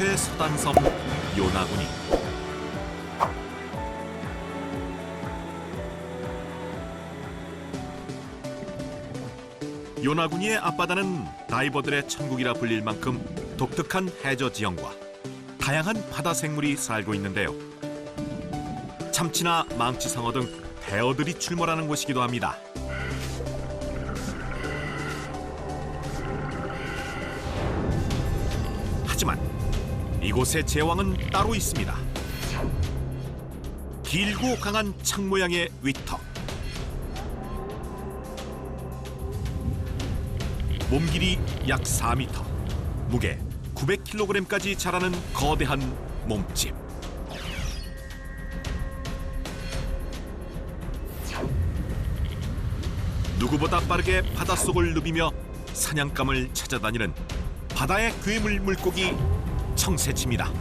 최서단섬 요나구니. 요나구니의 앞바다는 다이버들의 천국이라 불릴 만큼 독특한 해저 지형과 다양한 바다 생물이 살고 있는데요. 참치나 망치상어 등 대어들이 출몰하는 곳이기도 합니다. 하지만 이곳의 제왕은 따로 있습니다. 길고 강한 창 모양의 위턱. 몸길이 약 4m, 무게 900kg까지 자라는 거대한 몸집. 누구보다 빠르게 바닷속을 누비며 사냥감을 찾아다니는 바다의 괴물 물고기 청새치입니다.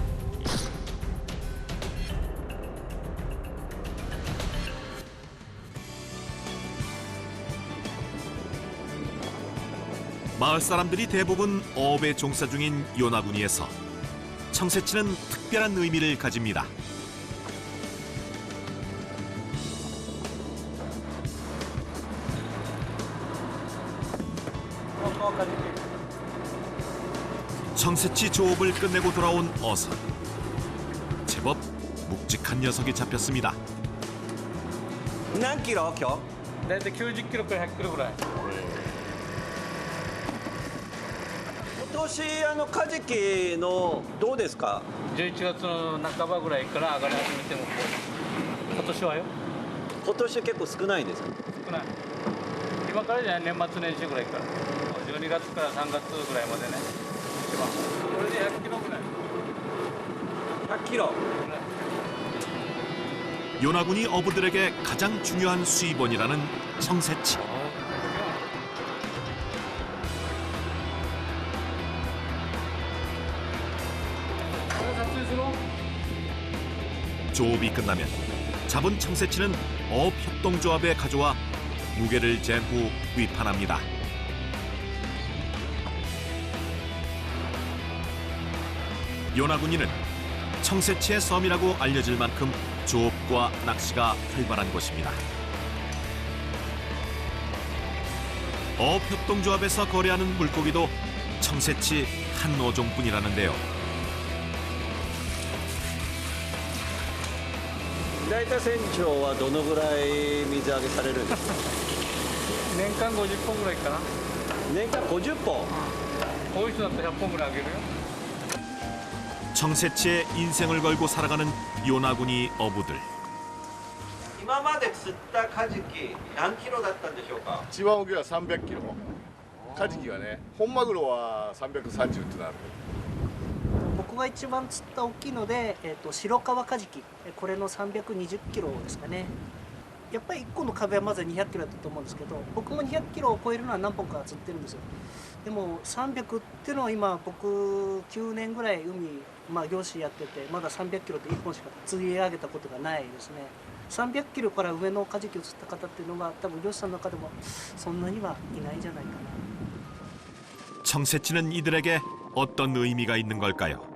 마을 사람들이 대부분 어업에 종사 중인 요나구니에서 청새치는 특별한 의미를 가집니다. 청새치 조업을 끝내고 돌아온 어선. 제법 묵직한 녀석이 잡혔습니다.何キロ今日？だいたい90キロから100キロぐらい。今年カジキのどうですか？11月の半ばぐらいから上がり始めても今年はよ今年結構少ないですか？少ない。今からじゃない年末年始ぐらいから12月から3月ぐらいまでね一番これで100キロぐらい。 100キロ。 요나구니 어부들에게 가장 중요한 수입원이라는 청새치. 조업이 끝나면 잡은 청새치는 어업협동조합에 가져와 무게를 잰 후 위판합니다. 요나구니는 청새치의 섬이라고 알려질 만큼 조업과 낚시가 활발한 곳입니다. 어업협동조합에서 거래하는 물고기도 청새치 한 어종뿐이라는데요. 大体船長はどのぐらい水揚げされるんですか？年間50本ぐらいかな。年間50本。多い人だったら100本ぐらいあげるよ。 청새치의 인생을 걸고 살아가는 요나구니 어부들. 今まで釣ったカジキ何キロだったんでしょうか？一番大きいは300キロ。カジキがね、本マグロは330ってなる。僕が一番釣った大きいので、白川カジキ、これの320キロですかね。やっぱり1個の壁はまず200キロだったと思うんですけど、僕も200キロを超えるのは何本か釣ってるんですよ。でも300っていうのは今僕9年ぐらい海、漁師やっててまだ300キロで1本しか釣り上げたことがないですね。300キロから上のカジキを釣った方っていうのは多分漁師さんの中でもそんなにはいないんじゃないかな。 청새치는 이들에게 어떤 의미가 있는 걸까요?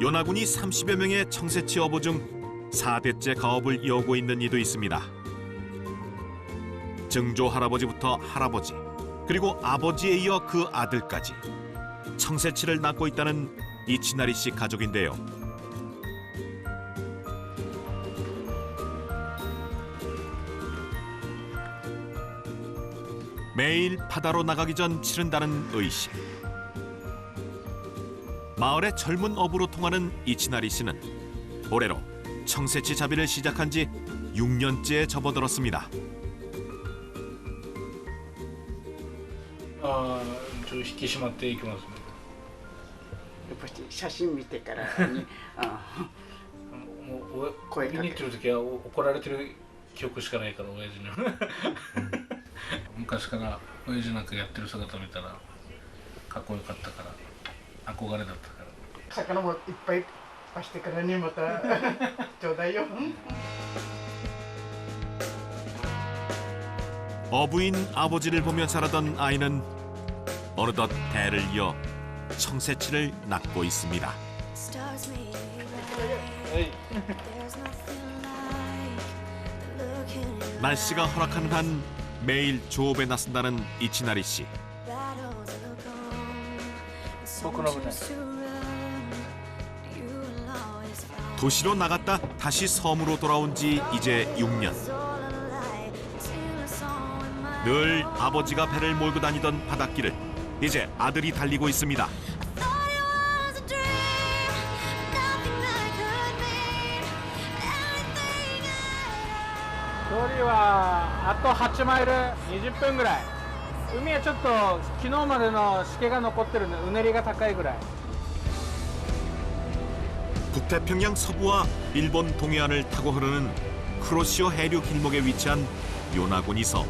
요나구니 30여 명의 청새치 어부 중 4대째 가업을 이어오고 있는 이도 있습니다. 증조 할아버지부터 할아버지, 그리고 아버지에 이어 그 아들까지 청새치를 낳고 있다는 이치나리 씨 가족인데요. 매일 바다로 나가기 전 치른다는 의식. 마을의 젊은 어부로 통하는 이치나리 씨는 올해로 청새치 잡이를 시작한 지 6년째 접어들었습니다. 引き締まっていきますね。やっぱり写真見てからにもう見に行ってる時は怒られてる記憶しかないから親父に昔から親父なんかやってる姿見たらかっこよかったから憧れだったから魚もいっぱい出してからにまたちょうだいよ。 어부인 아버지를 보며 자라던 아이는 어느덧 대를 이어 청새치를 낚고 있습니다. Stars made right. There's nothing like the look in your 날씨가 허락하는 한 매일 조업에 나선다는 이치나리 씨. battles will come. So Boku no bunai. choose to run. You will always find 도시로 나갔다 다시 섬으로 돌아온 지 이제 6년. it's all a lie until it's all in my 늘 아버지가 배를 몰고 다니던 바닷길을 이제 아들이 달리고 있습니다. thought it was a dream. Nothing that could mean everything I 距離はあと8マイル20分ぐらい。海はちょっと昨日までの湿気が残ってるんでうねりが高いぐらい。 북태평양 서부와 일본 동해안을 타고 흐르는 쿠로시오 해류 길목에 위치한 요나구니 섬.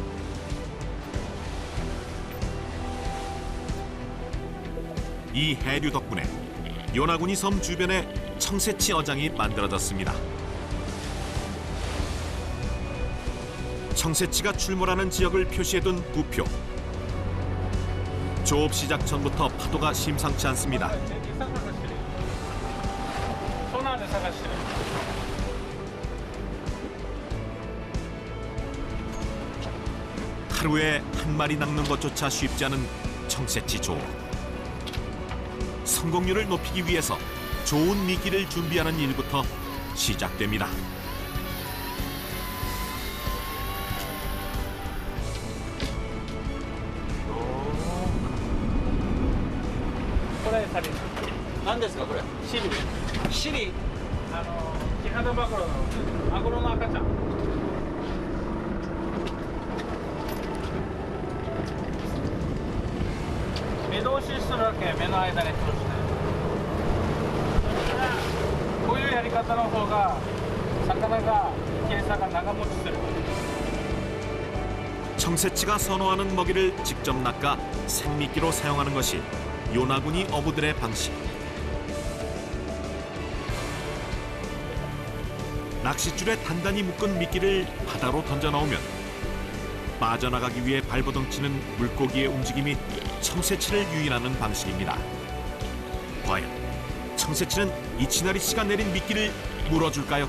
이 해류 덕분에 요나구니 섬 주변에 청새치 어장이 만들어졌습니다. 청새치가 출몰하는 지역을 표시해둔 부표. 조업 시작 전부터 파도가 심상치 않습니다. ソナーで探してる。 하루에 한 마리 낚는 것조차 쉽지 않은 청새치 조업. 성공률을 높이기 위해서 좋은 미끼를 준비하는 일부터 시작됩니다. これサリン。何ですかこれ？シリ。シリ。キハダマグロのマグロの赤ちゃん。目通しするわけ、目の間に通して。そしたらこういうやり方の方が魚が計算が長持ちする。 청새치가 선호하는 먹이를 직접 낚아 생미끼로 사용하는 것이 요나구니 어부들의 방식. 낚싯줄에 단단히 묶은 미끼를 바다로 던져 넣으면 빠져나가기 위해 발버둥치는 물고기의 움직임이 청새치를 유인하는 방식입니다. 과연 청새치는 이치나리 씨가 내린 미끼를 물어줄까요?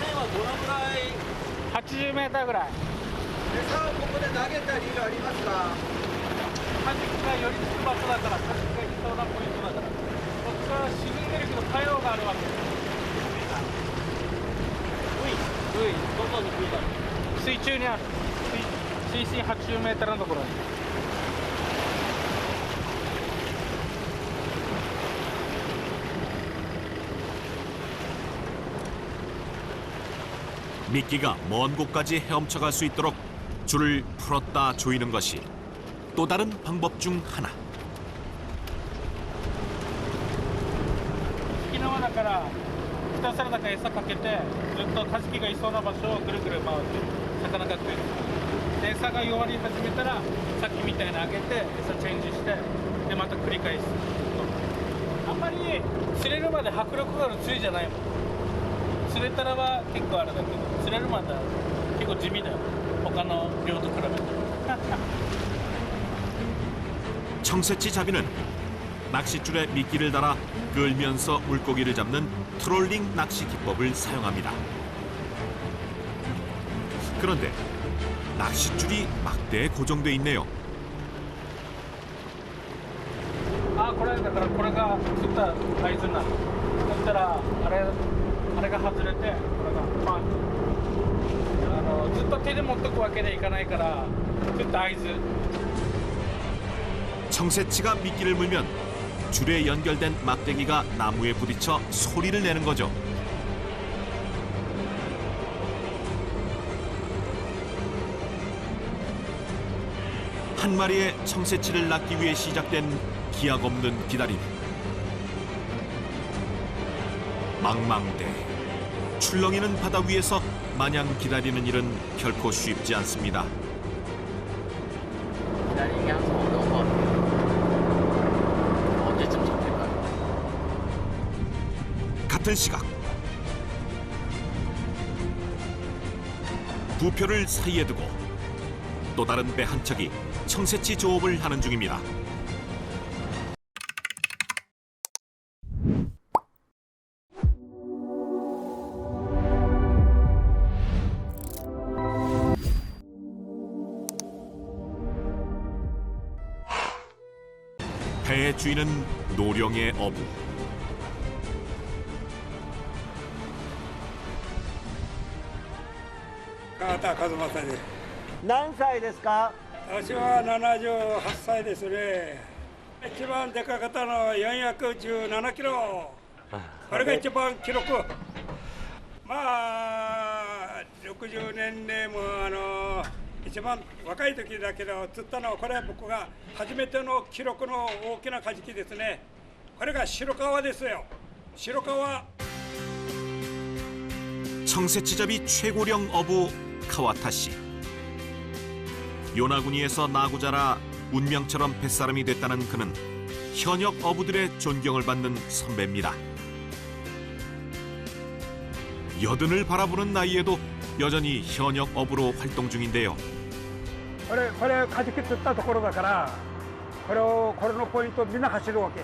線はどのぐらい？ 80メーターぐらい。餌をここで投げた理由ありますか？カジキが寄りつく場所だから、カジキがいそうなポイントだから。こっから沈んでるけど海洋があるわけ。海、どこに海がある？水中にある。水深80メートルのところに。 미끼가 먼 곳까지 헤엄쳐갈 수 있도록 줄을 풀었다 조이는 것이 또 다른 방법 중 하나. 沖縄だからひたすらだから餌かけてずっとカジキがいそうな場所をぐるぐる回って魚が食える。で餌が弱り始めたらさっきみたいに上げて餌チェンジしてでまた繰り返す。あんまり釣れるまで迫力がある釣りじゃないもん。釣れたらは結構あれだけど釣れるまでは結構地味だよ。他の漁と比べて。 청새치 잡이는 낚싯줄에 미끼를 달아 끌면서 물고기를 잡는 트롤링 낚시 기법을 사용합니다. 그런데 낚싯줄이 막대에 고정돼 있네요. あ、これだからこれが釣った合図になる。そしたらあれが外れてこれがパン。ずっと手で持ってくわけにはいかないから釣った合図。 청새치가 미끼를 물면 줄에 연결된 막대기가 나무에 부딪혀 소리를 내는 거죠. 한 마리의 청새치를 낚기 위해 시작된 기약 없는 기다림. 망망대. 출렁이는 바다 위에서 마냥 기다리는 일은 결코 쉽지 않습니다. 기다리는 게 항상 어려운 것 같아요. 언제쯤 잡힐까요? 같은 시각 부표를 사이에 두고 또 다른 배 한 척이 청새치 조업을 하는 중입니다. 배의 주인은 노령의 어부.川田和正です。何歳ですか？私は78歳ですね。一番でかかったのは417キロ。これが一番記録。まあ60年でも一番若い時だけど釣ったのはこれは僕が初めての記録の大きなカジキですね。これが白川ですよ。白川。 청새치잡이 최고령 어부 카와타 씨. 요나구니에서 나고 자라 운명처럼 뱃사람이 됐다는 그는 현역 어부들의 존경을 받는 선배입니다. 여든을 바라보는 나이에도 여전히 현역 어부로 활동 중인데요. これカジキ釣ったところだからこれのポイントみんな走るわけ。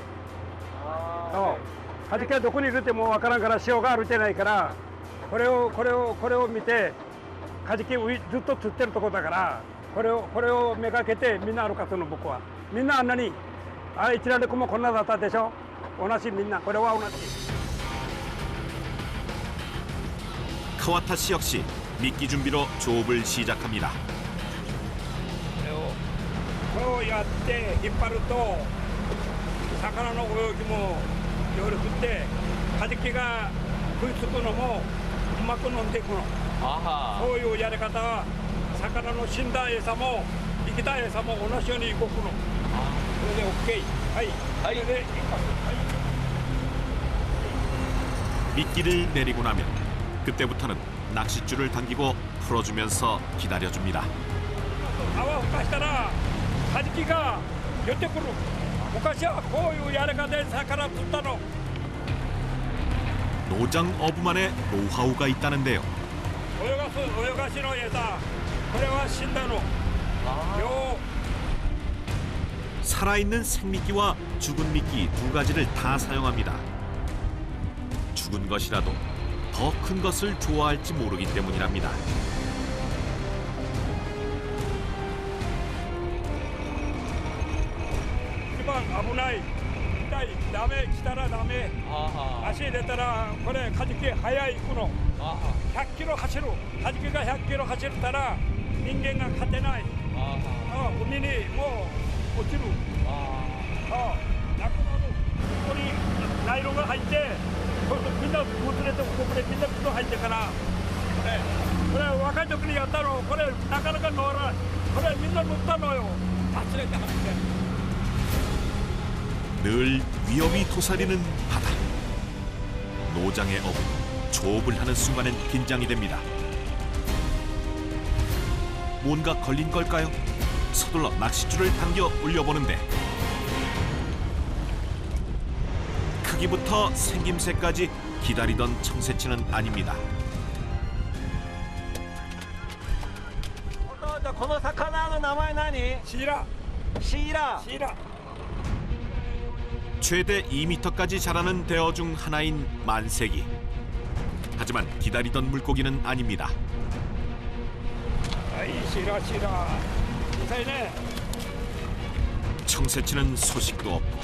カジキはどこにいるってもわからんから潮が歩いてないからこれを見てカジキずっと釣ってるところだからこれをめがけてみんな歩かすの僕は。みんなあんなに一覧でもこんなだったでしょ。同じみんなこれは同じ。 카와타 씨 역시 미끼 준비로 조업을 시작합니다. こうやって引っ張ると魚の泳ぎもよくってカジキが食いつくのもうまく飲んでいくの。そういうやり方は魚の死んだ餌も生きた餌も同じように動くの。それで OK。はい。はい。それで 미끼를 내리고 나면 그때부터는 낚싯줄을 당기고 풀어주면서 기다려줍니다. 泡吹かしたらカジキが寄ってくる。昔はこういうやり方で魚釣ったの。 노장 어부만의 노하우가 있다는데요. 泳がしの餌これは死んだの。よ 살아있는 생미끼와 죽은 미끼 두 가지를 다 사용합니다. 죽은 것이라도 더 큰 것을 좋아할지 모르기 때문이랍니다. 一番危ない。痛いダメ来たらダメ。足入れたらこれカジキ速い行くの。100キロ走る。カジキが100キロ走ったら人間が勝てない。海にもう落ちる。なくなる。ここにナイロンが入って、そうするとみんな崩れてここでみんな水入ってから。これ若い時にやったの。これなかなか乗らない。これみんな乗ったのよ。忘れてはって。 늘 위험이 도사리는 바다. 노장의 어부, 조업을 하는 순간엔 긴장이 됩니다. 뭔가 걸린 걸까요? 서둘러 낚싯줄을 당겨 올려보는데 크기부터 생김새까지 기다리던 청새치는 아닙니다. この魚の名前何？シイラ。 시이라. 최대 2m까지 자라는 대어 중 하나인 만세기. 하지만 기다리던 물고기는 아닙니다. 시이라. 이사이네. 청새치는 소식도 없고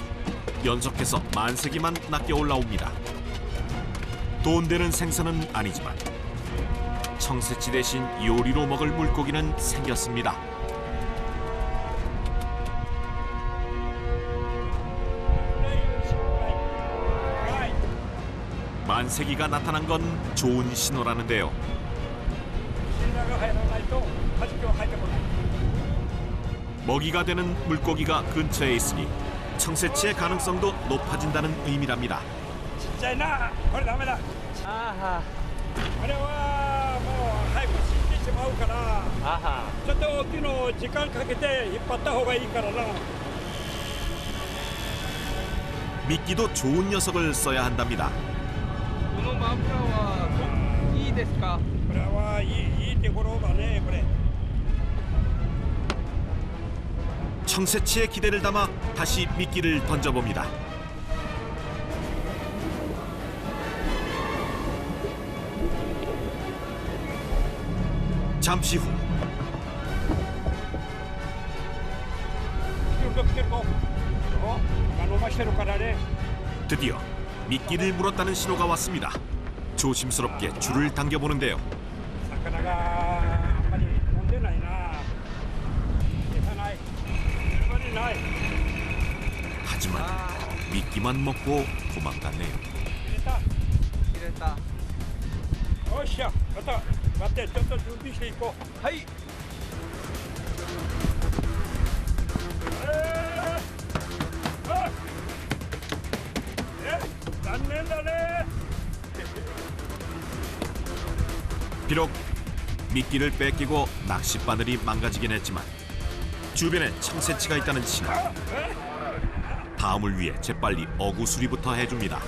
연속해서 만세기만 낚여 올라옵니다. 돈 되는 생선은 아니지만 청새치 대신 요리로 먹을 물고기는 생겼습니다. 만세기가 나타난 건 좋은 신호라는데요. 먹이가 되는 물고기가 근처에 있으니 청새치의 가능성도 높아진다는 의미랍니다. ちっちゃいな。これダメだ。これはもう早く死んでしまうから。ちょっと大きいのを時間かけて引っ張った方がいいからな。 미끼도 좋은 녀석을 써야 한답니다. このマフラーはいいですか？これはいいところだねこれ。 청새치의 기대를 담아 다시 미끼를 던져봅니다. 잠시 후 드디어 미끼를 물었다는 신호가 왔습니다. 조심스럽게 줄을 당겨보는데요. 하지만 미끼만 먹고 도망갔네요. 하이. 비록 미끼를 뺏기고 낚싯바늘이 망가지긴 했지만 주변에 청새치가 있다는 신호. 다음을 위해 재빨리 어구 수리부터 해줍니다.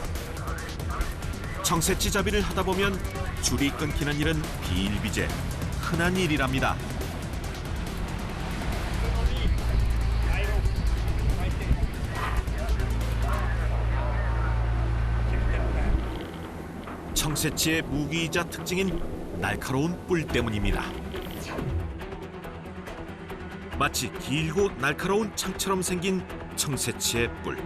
청새치 잡이를 하다 보면 줄이 끊기는 일은 비일비재 흔한 일이랍니다. 청새치의 무기이자 특징인 날카로운 뿔 때문입니다. 마치 길고 날카로운 창처럼 생긴 청새치의 뿔.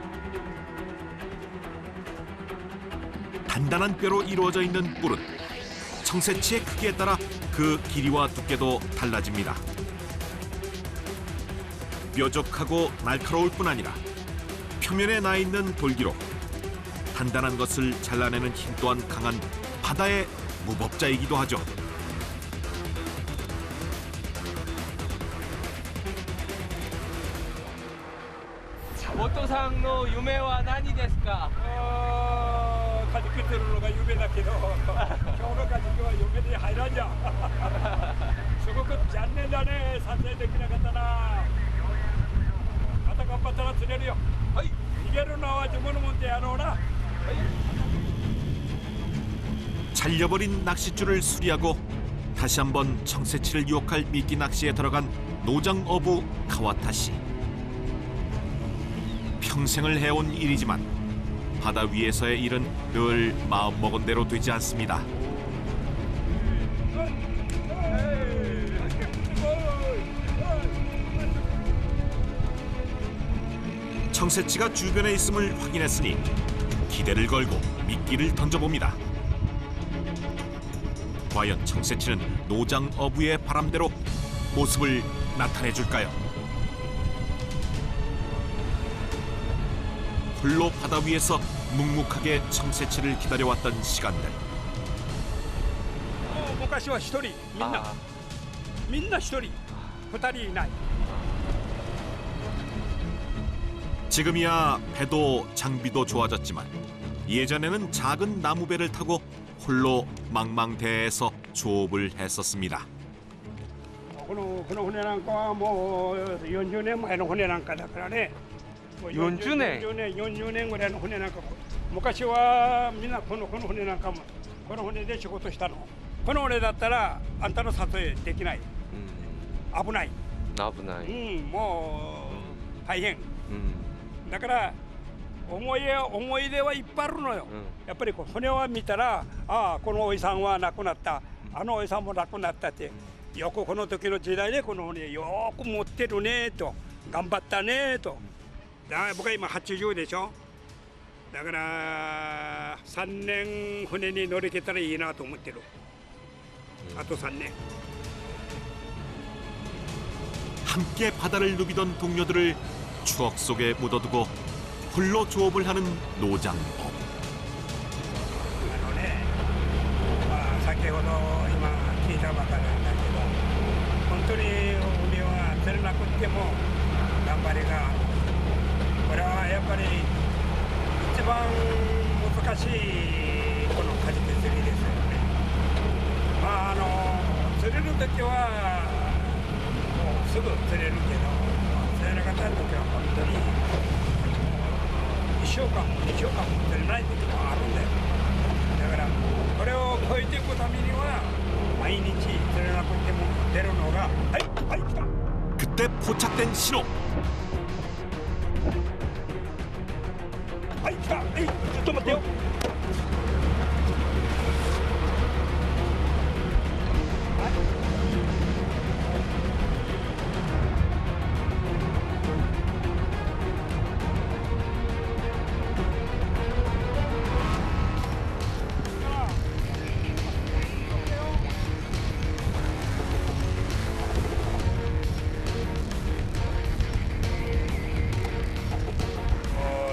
단단한 뼈로 이루어져 있는 뿔은 청새치의 크기에 따라 그 길이와 두께도 달라집니다. 뾰족하고 날카로울 뿐 아니라 표면에 나 있는 돌기로 단단한 것을 잘라내는 힘 또한 강한 바다의 무법자이기도 하죠. 元さんの夢は何ですか？カジキ釣るのが夢だけど、今日のカジキは夢に入らんじゃん。すごく残念だね、撮影できなかったな。また頑張ったら釣れるよ。はい。逃げるのは自分のもんでやろうな。はい。 잘려버린 낚싯줄을 수리하고 다시 한번 청새치를 유혹할 미끼 낚시에 들어간 노장 어부 카와타 씨. 평생을 해온 일이지만 바다 위에서의 일은 늘 마음먹은 대로 되지 않습니다. 청새치가 주변에 있음을 확인했으니 기대를 걸고 미끼를 던져봅니다. 과연 청새치는 노장 어부의 바람대로 모습을 나타내줄까요? 홀로 바다 위에서 묵묵하게 청새치를 기다려왔던 시간들. 昔は一人みんな一人二人いない 지금이야 배도 장비도 좋아졌지만 예전에는 작은 나무배를 타고 홀로 망망대해에서 조업을 했었습니다. この船なんかはもう40年前の船なんかだからね。 40年40年ぐらいの船なんか昔はみんなこの船なんかもこの船で仕事したの。この船だったらあんたの撮影できない。危ない。危ない。もう大変。だから思い出はいっぱいあるのよ。やっぱりこう船を見たらああこのおじさんは亡くなった。あのおじさんも亡くなったって。よくこの時の時代でこの船よく持ってるねと頑張ったねと。 僕は今80でしょ。だから3年船に乗り切ったらいいなと思ってる。あと3年。 함께 바다를 누비던 동료들을 추억 속에 묻어두고 홀로 조업을 하는 노장 어부. 先ほど今聞いたばかりなんだけど、本当に海は釣れなくっても頑張りが。 これはやっぱり一番難しいこのカジキ釣りですよね。まあ釣れる時はもうすぐ釣れるけど、釣れなかった時は本当に1週間も2週間も釣れない時もあるんだよ。だからこれを超えていくためには毎日釣れなくても出るのがはい来た。 그때 포착된 신호. 아이, 자, 아이, 좀 어때요?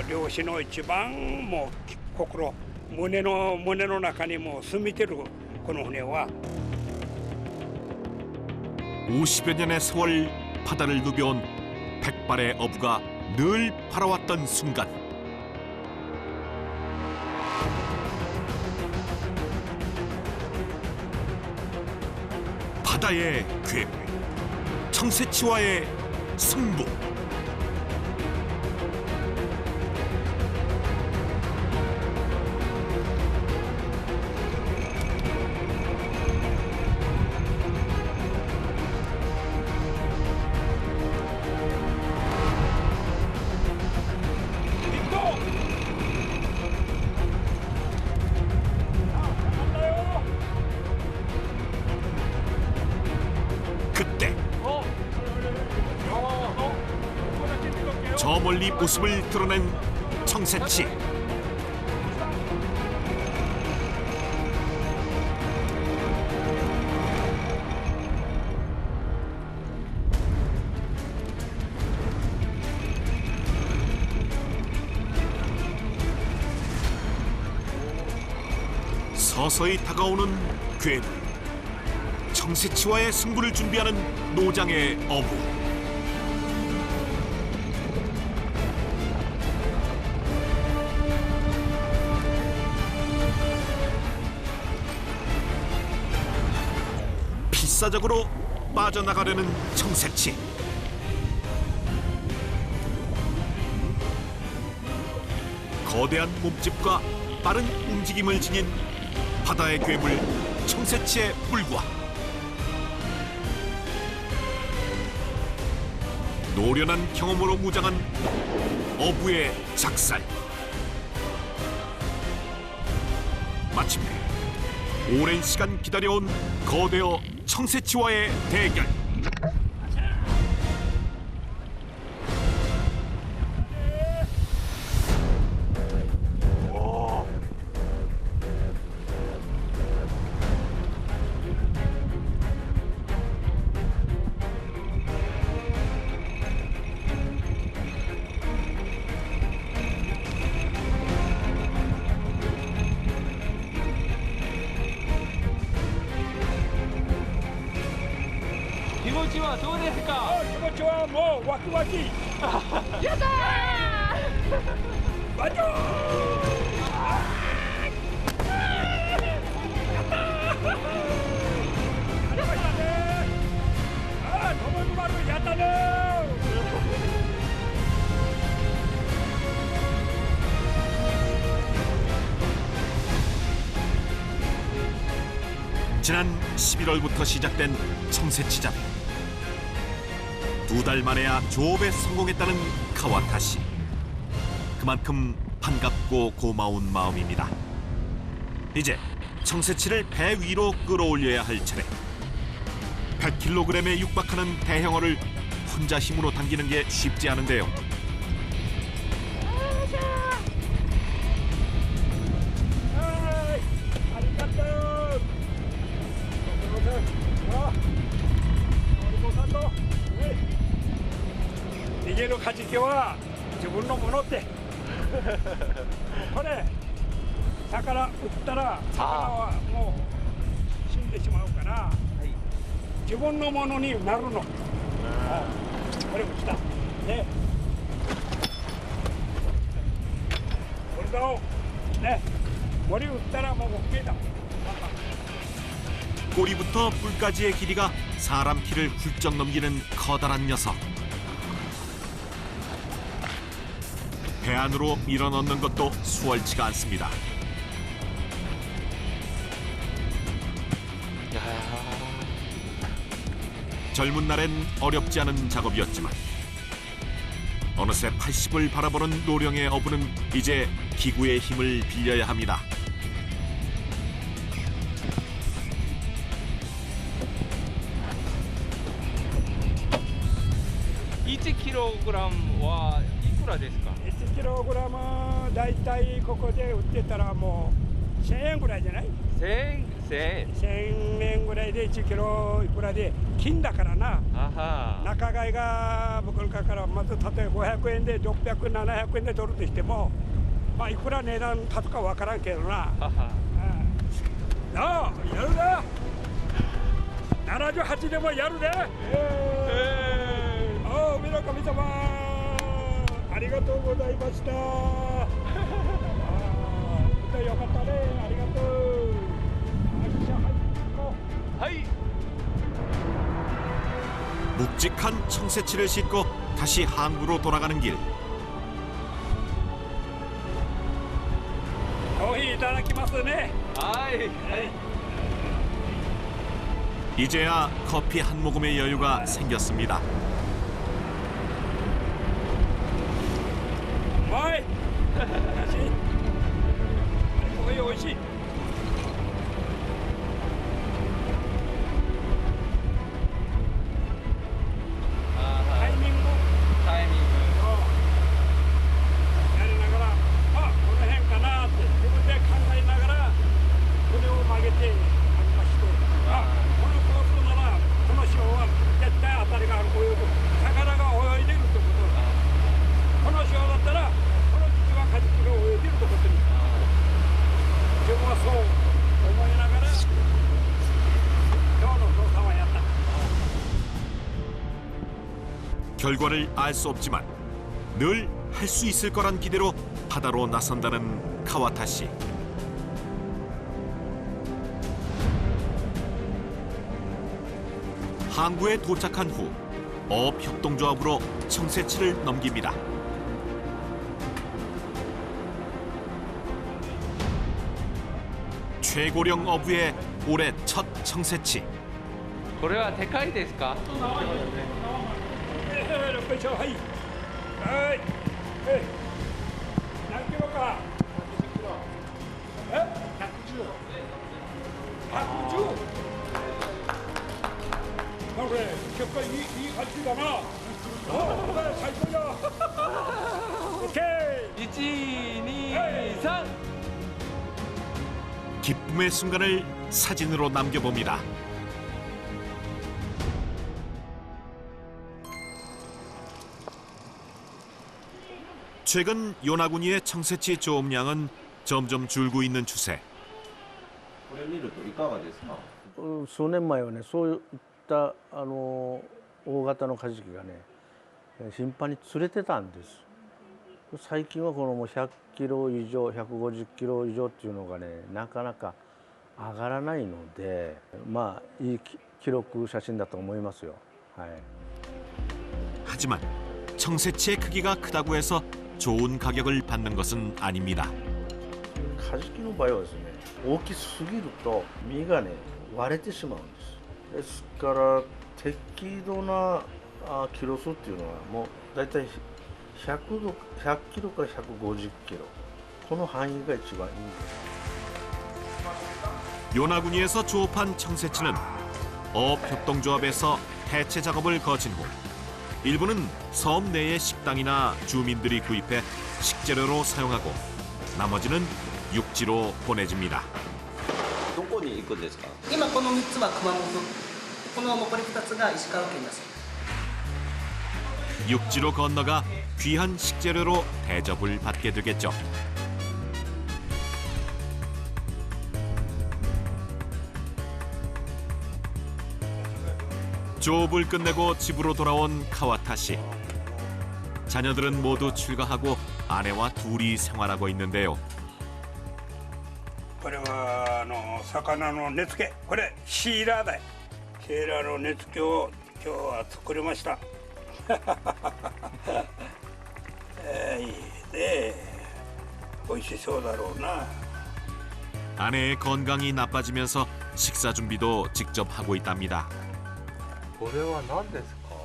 漁師の一番もう心胸の中にもう住みてるこの船は 50여 년의 세월 바다를 누벼온 백발의 어부가 늘 바라왔던 순간. 바다의 괴물, 청새치와의 승부. 그때 저 멀리 모습을 드러낸 청새치. 서서히 다가오는 괴물. 청새치와의 승부를 준비하는 노장의 어부. 필사적으로 빠져나가려는 청새치. 거대한 몸집과 빠른 움직임을 지닌 바다의 괴물 청새치의 불과 노련한 경험으로 무장한 어부의 작살. 마침내 오랜 시간 기다려온 거대어 청새치와의 대결. 기분이どうですか? 気持ちはもうワクワク。やったー！バチョー！やったー！ありましたね。ああ、トモクマルやったねー。 지난 11월부터 시작된 청새치잡. 2달 만에야 조업에 성공했다는 카와타시. 그만큼 반갑고 고마운 마음입니다. 이제 청새치를 배 위로 끌어올려야 할 차례. 100kg에 육박하는 대형어를 혼자 힘으로 당기는 게 쉽지 않은데요. 이게のカジキは自分のものってこれ魚打ったら魚はもう死んでしまうから、自分のものになるの。これも来たね。これだをね、머리打ったらもう OKだ。 꼬리부터 뿔까지의 길이가 사람 키를 훌쩍 넘기는 커다란 녀석. 배 안으로 밀어넣는 것도 수월치가 않습니다. 젊은 날엔 어렵지 않은 작업이었지만 어느새 80을 바라보는 노령의 어부는 이제 기구의 힘을 빌려야 합니다.1kg はいくらですか？ 1kg だいたいここで売ってたらもう1000円ぐらいじゃない？ 1000円。 1000円ぐらいで1キロいくらで金だからな。仲買が向こうからまず例えば500円で600、700円で取るとしても、まあいくら値段立つかわからんけどな。なあ、やるな。78でもやるね。おお、皆神様、ありがとうございました。よかったね、ありがとう。묵직한 청새치를 싣고 다시 항구로 돌아가는 길. コーヒーいただきますね。はい。 이제야 커피 한 모금의 여유가 생겼습니다. うまい。コーヒーおいしい。 결과를 알 수 없지만 늘 할 수 있을 거란 기대로 바다로 나선다는 카와타 씨. 항구에 도착한 후 어업협동조합으로 청새치를 넘깁니다. 최고령 어부의 올해 첫 청새치. これはでかいですか？ はい。はい。何キロか。110。110。これ結構いい感じだな。お、最高だ。オッケー。 1、2、3。 기쁨의 순간을 사진으로 남겨봅니다. 최근 요나구니의 청새치 조업량은 점점 줄고 있는 추세. これ見るといかがですか？数年前はね、そういった大型のカジキがね、頻繁に釣れてたんです。最近はこのもう100キロ以上、150キロ以上っていうのがね、なかなか上がらないので、まあいい記録写真だと思いますよ。はい。 하지만 청새치의 크기가 크다고 해서 좋은 가격을 받는 것은 아닙니다. カジキの場合はですね、大きすぎると身がね割れてしまうんです。ですから適度なキロ数っていうのはもうだいたい100キロから150キロこの範囲が一番いいんです。 요나구니에서 조업한 청새치는 어업협동조합에서 해체 작업을 거친 후 일부는 섬 내의 식당이나 주민들이 구입해 식재료로 사용하고 나머지는 육지로 보내집니다. どこに行くんですか？今この3つは熊本、この残り2つが石川県です。 육지로 건너가 귀한 식재료로 대접을 받게 되겠죠. 조업을 끝내고 집으로 돌아온 카와타 씨. 자녀들은 모두 출가하고 아내와 둘이 생활하고 있는데요. これは魚の根付け、これシーラーだよ。シーラーの根付けを今日は作りました。いいね。美味しそうだろうな。 아내의 건강이 나빠지면서 식사 준비도 직접 하고 있답니다. これは何ですか？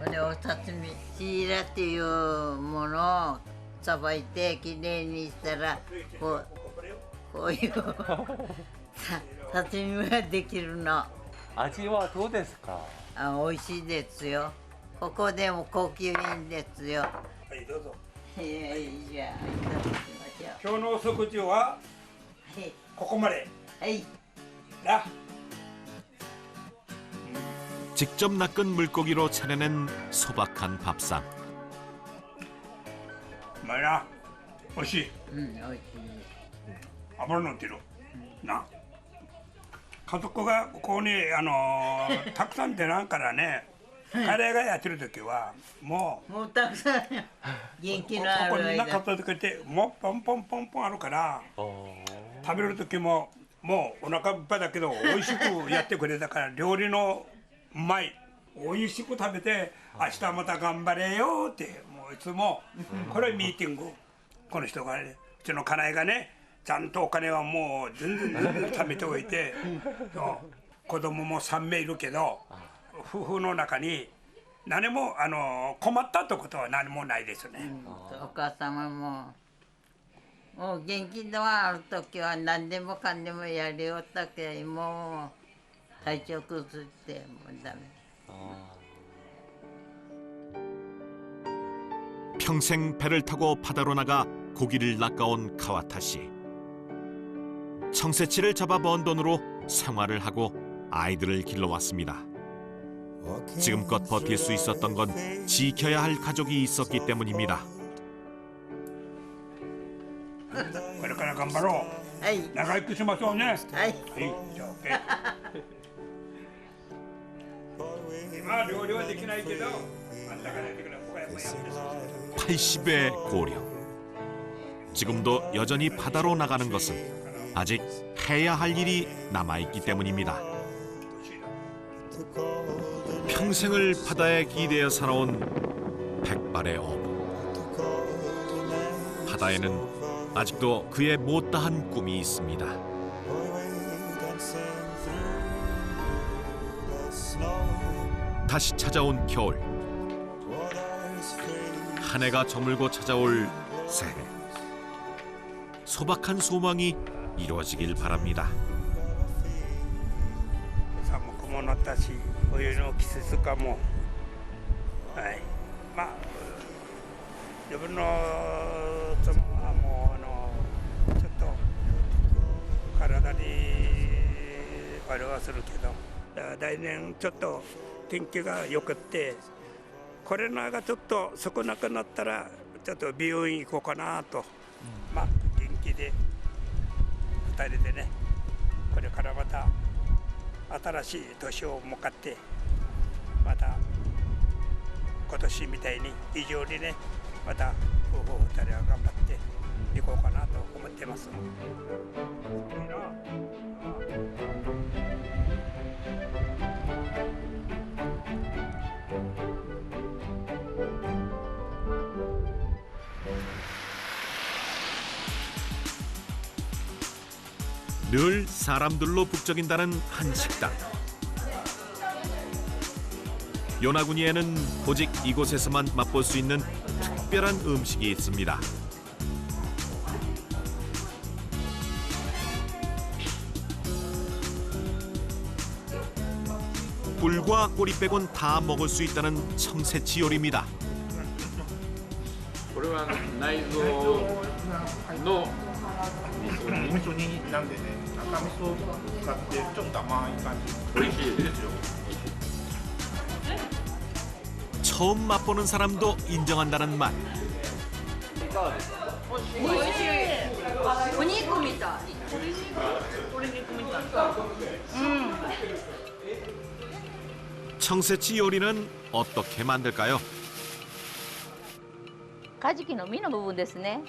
これでお刺身シイラっていうものをさばいてきれいにしたらこういう刺身ができるの。味はどうですか？美味しいですよ。ここでも高級品ですよ。はいどうぞ。じゃあいただきましょ今日のお食事はここまで。はい。な。 직접 낚은 물고기로 차려낸 소박한 밥상. うまいな。美味しい。美味しい。脂乗ってる。な。家族がここにたくさん出らんからね。カレーがやってる時はもうたくさん元気のある間。ここにな片付けてもうポンポンポンポンあるから食べる時ももうお腹いっぱいだけど美味しくやってくれたから料理のうまい美味しく食べて明日また頑張れよってもういつもこれミーティングこの人がねうちの家内がねちゃんとお金はもう全然貯めておいて子供も3名いるけど夫婦の中に何も困ったってことは何もないですね。お母様もう元気のある時は何でもかんでもやりよったけどもう体調崩してもうダメ。 평생 배를 타고 바다로 나가 고기를 낚아온 카와타 씨. 청새치를 잡아 번 돈으로 생활을 하고 아이들을 길러왔습니다. 지금껏 버틸 수 있었던 건 지켜야 할 가족이 있었기 때문입니다. これから頑張ろう。はい。長生きしましょうね。はい。はい。じゃあ OK。今は料理はできないけど、あんたがやってくれ。 80의 고령. 지금도 여전히 바다로 나가는 것은 아직 해야 할 일이 남아있기 때문입니다. 평생을 바다에 기대어 살아온 백발의 어부. 바다에는 아직도 그의 못다한 꿈이 있습니다. 다시 찾아온 겨울. 한 해가 저물고 찾아올 새해. 소박한 소망이 이루어지길 바랍니다. 寒くもなったし、冬の季節かも。はい。まあ自分の妻はもうちょっと体にあれはするけど、来年ちょっと天気が良くって。 コロナがちょっと少なくなったらちょっと美容院行こうかなと、まあ元気で2人でねこれからまた新しい年を向かってまた今年みたいに以上にねまた夫婦2人は頑張っていこうかなと思ってます。 늘 사람들로 북적인다는 한 식당. 요나구니에는 오직 이곳에서만 맛볼 수 있는 특별한 음식이 있습니다. 뿔과 꼬리 빼곤 다 먹을 수 있다는 청새치 요리입니다. これは内臓の味噌煮なんでね、赤味噌を使ってちょっと甘い感じ。美味しいですよ。 처음 맛보는 사람도 인정한다는 맛. 美味しい。お肉みたい。鶏肉みたい。청새치 요리는 어떻게 만들까요? カジキの身の部分ですね。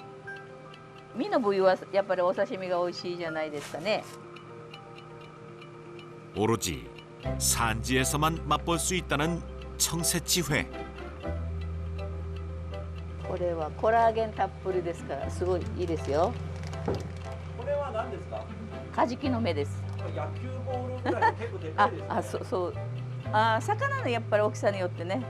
身の部位はやっぱりお刺身が美味しいじゃないですかね。 오로지 산지에서만 맛볼 수 있다는 청새치회. これはコラーゲンたっぷりですからすごいいいですよ。これは何ですか？カジキの目です。野球ボールぐらい結構でかいですね。そう。魚のやっぱり大きさによってね。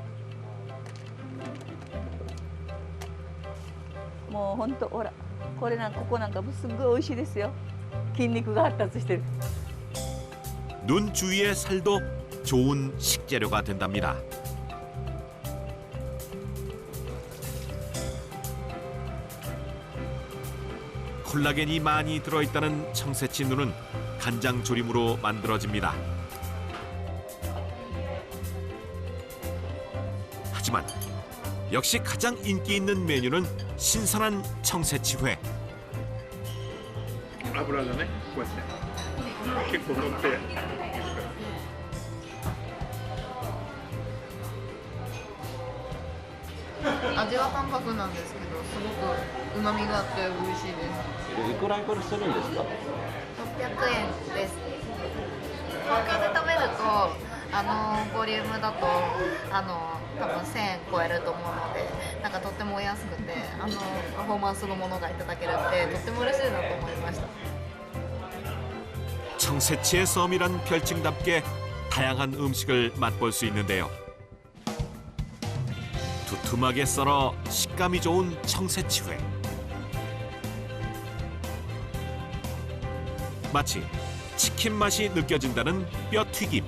もう本当ほらこれなんかここなんかもすっごい美味しいですよ。筋肉が発達してる。 눈 주위의 살도 좋은 식재료가 된답니다. 콜라겐이 많이 들어있다는 청새치 눈은 간장 조림으로 만들어집니다. 하지만 역시 가장 인기 있는 메뉴는 신선한 청새치회. 油がねこうやって結構乗って味は淡白なんですけど、すごく旨味があって美味しいです。いくらいくらするんですか？ 600円です。東京で食べるとボリュームだと多分1000円超えると思うので、なんかとってもお安くてパフォーマンスのものがいただけるってとっても嬉しいなと思いました。 청새치의 섬이란 별칭답게 다양한 음식을 맛볼 수 있는데요. 두툼하게 썰어 식감이 좋은 청새치회. 마치 치킨 맛이 느껴진다는 뼈튀김.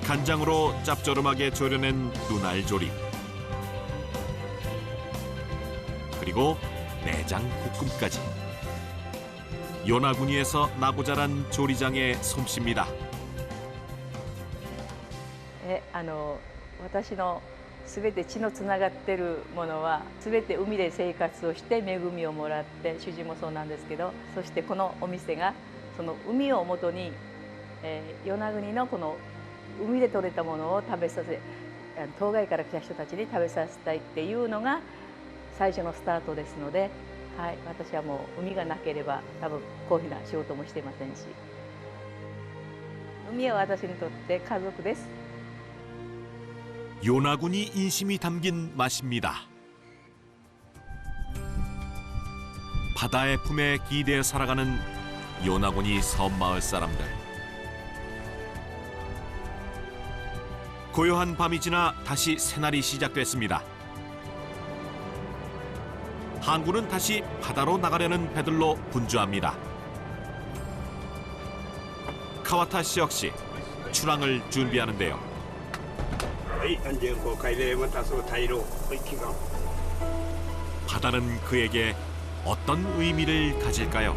간장으로 짭조름하게 졸여낸 눈알조림. 그리고 내장 볶음까지. 요나구니에서 나고 자란 조리장의 솜씨입니다. 私のすべて血のつながってるものはすべて海で生活をして恵みをもらって、主人もそうなんですけど、そしてこのお店がその海をもとに、与那国のこの海で採れたものを食べさせ、島外から来た人たちに食べさせたいっていうのが最初のスタートですので、はい、私はもう海がなければ多分こういうふうな仕事もしてませんし、海は私にとって家族です。 요나구니 인심이 담긴 맛입니다. 바다의 품에 기대어 살아가는 요나구니 섬마을 사람들. 고요한 밤이 지나 다시 새날이 시작됐습니다. 항구는 다시 바다로 나가려는 배들로 분주합니다. 카와타 씨 역시 출항을 준비하는데요. 바다는 그에게 어떤 의미를 가질까요?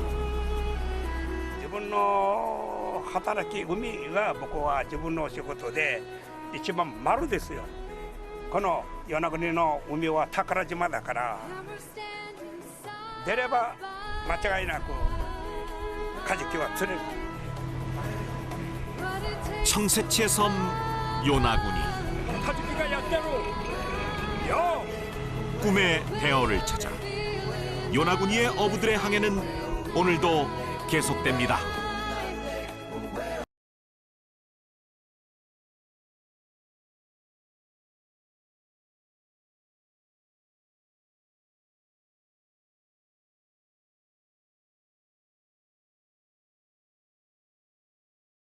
自分の働き海が僕は自分の仕事で一番丸ですよ。この与那国の海は宝島だから出れば間違いなくカジキは釣れる。 청새치의 섬 요나구니. 꿈의 대어를 찾아 요나구니의 어부들의 항해는 오늘도 계속됩니다.